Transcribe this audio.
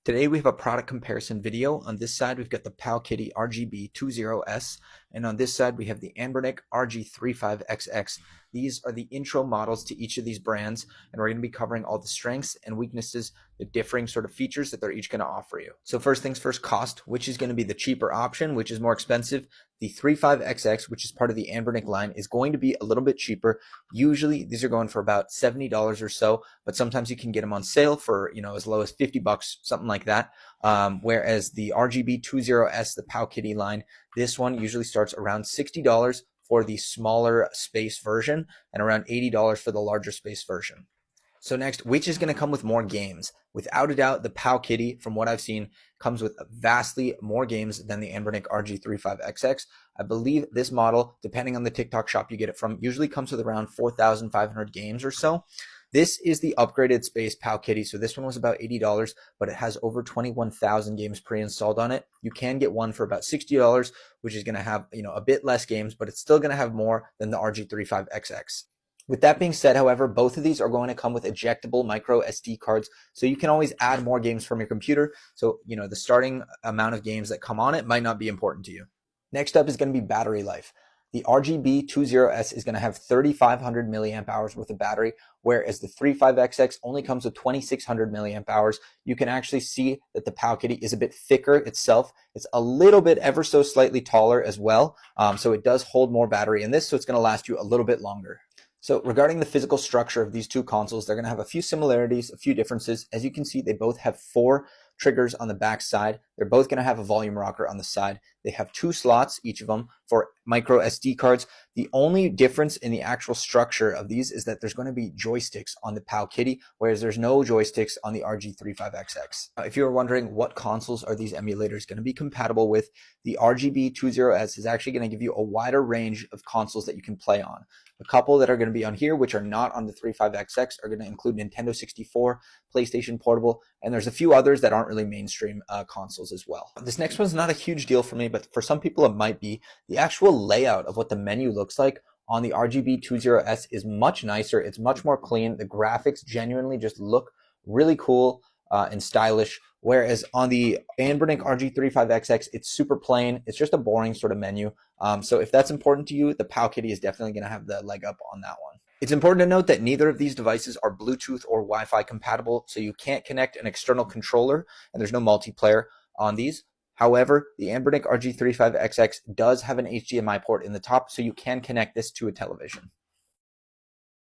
Today we have a product comparison video. On this side we've got the Powkitty RGB20S, and on this side we have the Anbernic RG35XX. These are the intro models to each of these brands, and we're going to be covering all the strengths and weaknesses, the differing sort of features that they're each going to offer you. So first things first, cost, which is going to be the cheaper option, which is more expensive. The 35XX, which is part of the Anbernic line, is going to be a little bit cheaper. Usually these are going for about $70 or so, but sometimes you can get them on sale for, as low as $50, something like that. Whereas the RGB20S, the Powkitty line, this one usually starts around $60 for the smaller space version and around $80 for the larger space version. So next, which is going to come with more games? Without a doubt, the Powkitty, from what I've seen, comes with vastly more games than the Anbernic RG35XX. I believe this model, depending on the TikTok shop you get it from, usually comes with around 4,500 games or so. This is the upgraded space Powkitty. So this one was about $80, but it has over 21,000 games pre-installed on it. You can get one for about $60, which is going to have, a bit less games, but it's still going to have more than the RG35XX. With that being said, however, both of these are going to come with ejectable micro SD cards, so you can always add more games from your computer. So, the starting amount of games that come on it might not be important to you. Next up is going to be battery life. The RGB20S is going to have 3,500 milliamp hours worth of battery, whereas the 35XX only comes with 2,600 milliamp hours. You can actually see that the Powkitty is a bit thicker itself. It's a little bit ever so slightly taller as well, so it does hold more battery in this, so it's going to last you a little bit longer. So regarding the physical structure of these two consoles, they're going to have a few similarities, a few differences. As you can see, they both have 4 triggers on the back side. They're both going to have a volume rocker on the side. They have 2 slots, each of them, for micro SD cards. The only difference in the actual structure of these is that there's going to be joysticks on the Powkitty, whereas there's no joysticks on the RG35XX. If you were wondering what consoles are these emulators going to be compatible with, the RGB20S is actually going to give you a wider range of consoles that you can play on. A couple that are going to be on here, which are not on the 35XX, are going to include Nintendo 64, PlayStation Portable, and there's a few others that aren't really mainstream consoles as well. This next one's not a huge deal for me, but for some people it might be. The actual layout of what the menu looks like on the RGB20S is much nicer. It's much more clean. The graphics genuinely just look really cool and stylish. Whereas on the Anbernic RG35XX, it's super plain. It's just a boring sort of menu. So if that's important to you, the Powkitty is definitely going to have the leg up on that one. It's important to note that neither of these devices are Bluetooth or Wi-Fi compatible, so you can't connect an external controller, and there's no multiplayer on these. However, the Anbernic RG35XX does have an HDMI port in the top, so you can connect this to a television.